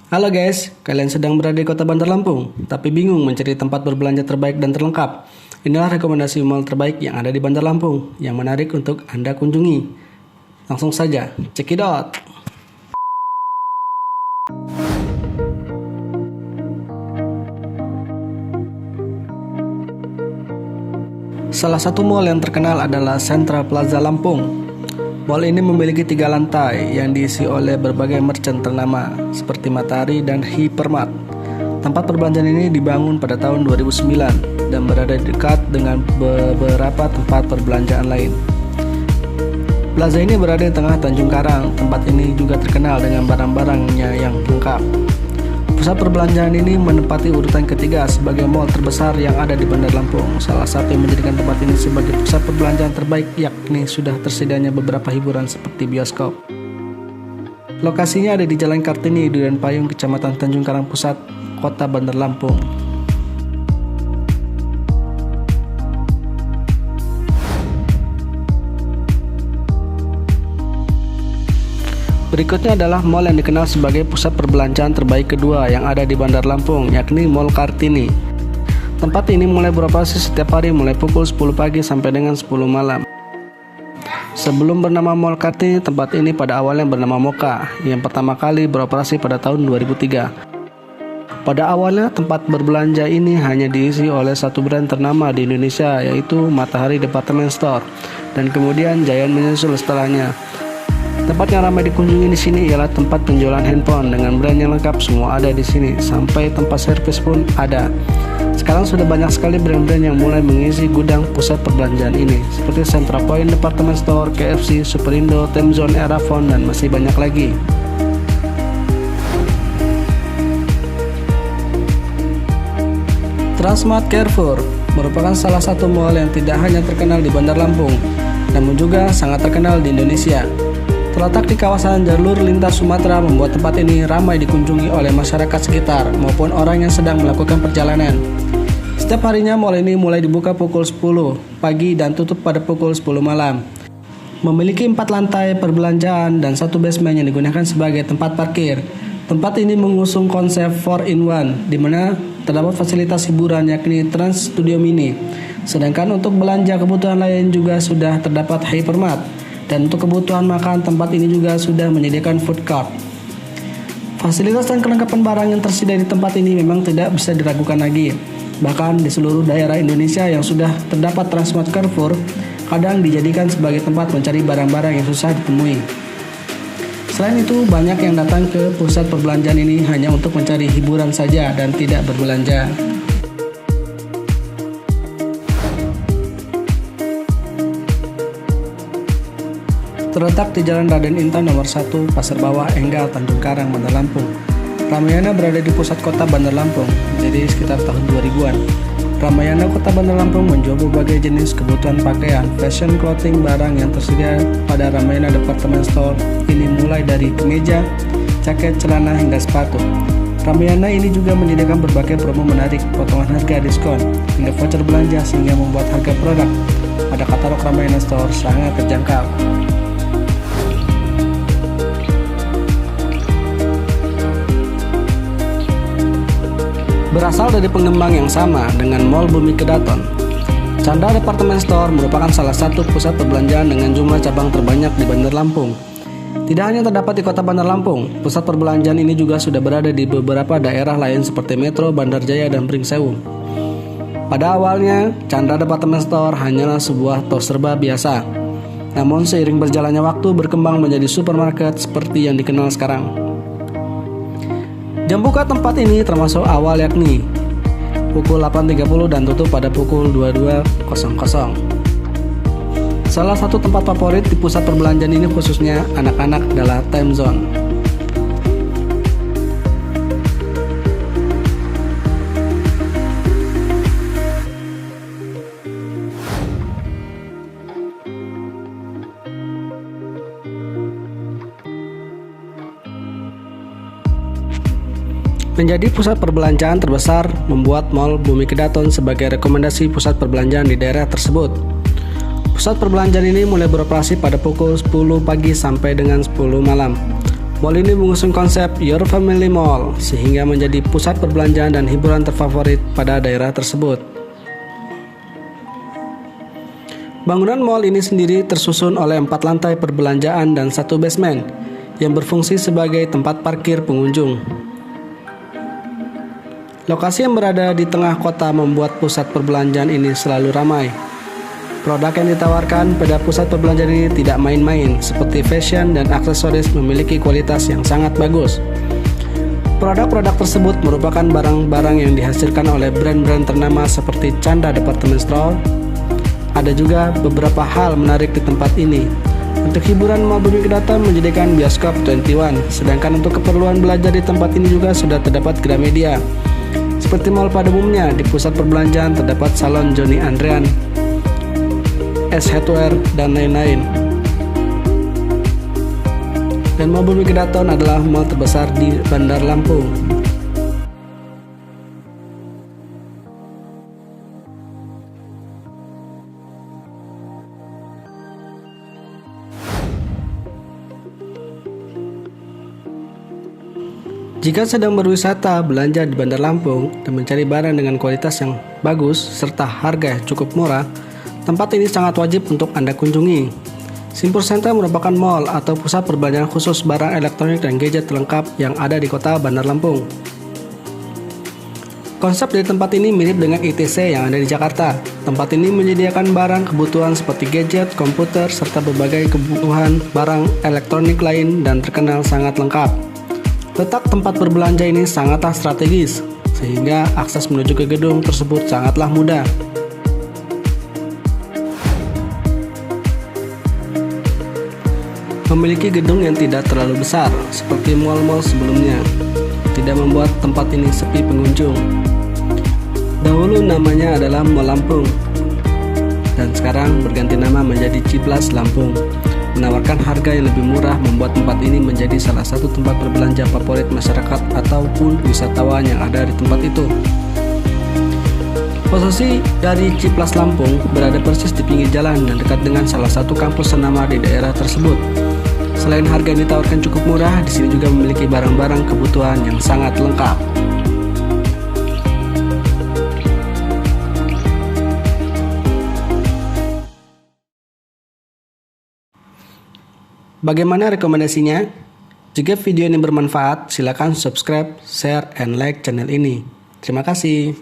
Halo guys, kalian sedang berada di kota Bandar Lampung, tapi bingung mencari tempat berbelanja terbaik dan terlengkap. Inilah rekomendasi mall terbaik yang ada di Bandar Lampung, yang menarik untuk Anda kunjungi. Langsung saja, check it out! Salah satu mall yang terkenal adalah Central Plaza Lampung. Mall ini memiliki 3 lantai yang diisi oleh berbagai merchant ternama seperti Matahari dan Hypermart. Tempat perbelanjaan ini dibangun pada tahun 2009 dan berada dekat dengan beberapa tempat perbelanjaan lain. Plaza ini berada di tengah Tanjung Karang. Tempat ini juga terkenal dengan barang-barangnya yang lengkap. Pusat perbelanjaan ini menempati urutan ketiga sebagai mall terbesar yang ada di Bandar Lampung. Salah satu yang menjadikan tempat ini sebagai pusat perbelanjaan terbaik yakni sudah tersedianya beberapa hiburan seperti bioskop. Lokasinya ada di Jalan Kartini, Duren Payung, Kecamatan Tanjung Karang Pusat, Kota Bandar Lampung. Berikutnya adalah mall yang dikenal sebagai pusat perbelanjaan terbaik kedua yang ada di Bandar Lampung, yakni Mall Kartini. Tempat ini mulai beroperasi setiap hari mulai pukul 10 pagi sampai dengan 10 malam. Sebelum bernama Mall Kartini, tempat ini pada awalnya bernama Moka, yang pertama kali beroperasi pada tahun 2003. Pada awalnya, tempat berbelanja ini hanya diisi oleh satu brand ternama di Indonesia, yaitu Matahari Department Store, dan kemudian Giant menyusul setelahnya. Tempat yang ramai dikunjungi di sini ialah tempat penjualan handphone dengan brand yang lengkap, semua ada di sini, sampai tempat servis pun ada. Sekarang sudah banyak sekali brand-brand yang mulai mengisi gudang pusat perbelanjaan ini, seperti Central Point Department Store, KFC, Superindo, Temzone, Erafone, dan masih banyak lagi. Transmart Carrefour merupakan salah satu mall yang tidak hanya terkenal di Bandar Lampung, namun juga sangat terkenal di Indonesia. Terletak di kawasan jalur lintas Sumatera, membuat tempat ini ramai dikunjungi oleh masyarakat sekitar maupun orang yang sedang melakukan perjalanan. Setiap harinya mall ini mulai dibuka pukul 10 pagi dan tutup pada pukul 10 malam. Memiliki 4 lantai perbelanjaan dan 1 basement yang digunakan sebagai tempat parkir. Tempat ini mengusung konsep 4-in-1, di mana terdapat fasilitas hiburan yakni Trans Studio Mini. Sedangkan untuk belanja kebutuhan lain juga sudah terdapat Hypermart. Dan untuk kebutuhan makan, tempat ini juga sudah menyediakan food court. Fasilitas dan kelengkapan barang yang tersedia di tempat ini memang tidak bisa diragukan lagi. Bahkan di seluruh daerah Indonesia yang sudah terdapat Transmart Carrefour, kadang dijadikan sebagai tempat mencari barang-barang yang susah ditemui. Selain itu, banyak yang datang ke pusat perbelanjaan ini hanya untuk mencari hiburan saja dan tidak berbelanja. Terletak di Jalan Raden Intan nomor 1, Pasar Bawah, Enggal, Tanjung Karang, Bandar Lampung. Ramayana berada di pusat kota Bandar Lampung, jadi sekitar tahun 2000-an. Ramayana Kota Bandar Lampung menjual berbagai jenis kebutuhan pakaian, fashion clothing, barang yang tersedia pada Ramayana Department Store. Ini mulai dari kemeja, jaket, celana, hingga sepatu. Ramayana ini juga menyediakan berbagai promo menarik, potongan harga, diskon, hingga voucher belanja sehingga membuat harga produk pada katalog Ramayana Store sangat terjangkau. Berasal dari pengembang yang sama dengan Mall Bumi Kedaton, Chandra Department Store merupakan salah satu pusat perbelanjaan dengan jumlah cabang terbanyak di Bandar Lampung. Tidak hanya terdapat di kota Bandar Lampung, pusat perbelanjaan ini juga sudah berada di beberapa daerah lain seperti Metro, Bandar Jaya, dan Pringsewu. Pada awalnya, Chandra Department Store hanyalah sebuah toko serba biasa. Namun seiring berjalannya waktu berkembang menjadi supermarket seperti yang dikenal sekarang. Jam buka tempat ini termasuk awal yakni pukul 8.30 dan tutup pada pukul 22.00. Salah satu tempat favorit di pusat perbelanjaan ini khususnya anak-anak adalah Temzone. Menjadi pusat perbelanjaan terbesar membuat Mall Bumi Kedaton sebagai rekomendasi pusat perbelanjaan di daerah tersebut. Pusat perbelanjaan ini mulai beroperasi pada pukul 10 pagi sampai dengan 10 malam. Mall ini mengusung konsep Your Family Mall, sehingga menjadi pusat perbelanjaan dan hiburan terfavorit pada daerah tersebut. Bangunan mall ini sendiri tersusun oleh 4 lantai perbelanjaan dan 1 basement, yang berfungsi sebagai tempat parkir pengunjung. Lokasi yang berada di tengah kota membuat pusat perbelanjaan ini selalu ramai. Produk yang ditawarkan pada pusat perbelanjaan ini tidak main-main, seperti fashion dan aksesoris memiliki kualitas yang sangat bagus. Produk-produk tersebut merupakan barang-barang yang dihasilkan oleh brand-brand ternama seperti Chandra Department Store. Ada juga beberapa hal menarik di tempat ini. Untuk hiburan, Mall Bumi Kedaton menjadikan bioskop 21, sedangkan untuk keperluan belajar di tempat ini juga sudah terdapat Gramedia. Seperti mall pada umumnya, di pusat perbelanjaan terdapat salon Johnny Andrean, S Headwear, dan lain-lain. Dan Mall Bumi Kedaton adalah mall terbesar di Bandar Lampung. Jika sedang berwisata, belanja di Bandar Lampung, dan mencari barang dengan kualitas yang bagus serta harga yang cukup murah, tempat ini sangat wajib untuk Anda kunjungi. Simpur Center merupakan mall atau pusat perbelanjaan khusus barang elektronik dan gadget lengkap yang ada di kota Bandar Lampung. Konsep dari tempat ini mirip dengan ITC yang ada di Jakarta. Tempat ini menyediakan barang kebutuhan seperti gadget, komputer, serta berbagai kebutuhan barang elektronik lain dan terkenal sangat lengkap. Letak tempat berbelanja ini sangatlah strategis, sehingga akses menuju ke gedung tersebut sangatlah mudah. Memiliki gedung yang tidak terlalu besar, seperti mall-mall sebelumnya, tidak membuat tempat ini sepi pengunjung. Dahulu namanya adalah Mall Lampung, dan sekarang berganti nama menjadi Ciplas Lampung. Menawarkan harga yang lebih murah membuat tempat ini menjadi salah satu tempat berbelanja favorit masyarakat ataupun wisatawan yang ada di tempat itu. Posisi dari Ciplas Lampung berada persis di pinggir jalan dan dekat dengan salah satu kampus ternama di daerah tersebut. Selain harga yang ditawarkan cukup murah, di sini juga memiliki barang-barang kebutuhan yang sangat lengkap. Bagaimana rekomendasinya? Jika video ini bermanfaat, silakan subscribe, share, and like channel ini. Terima kasih.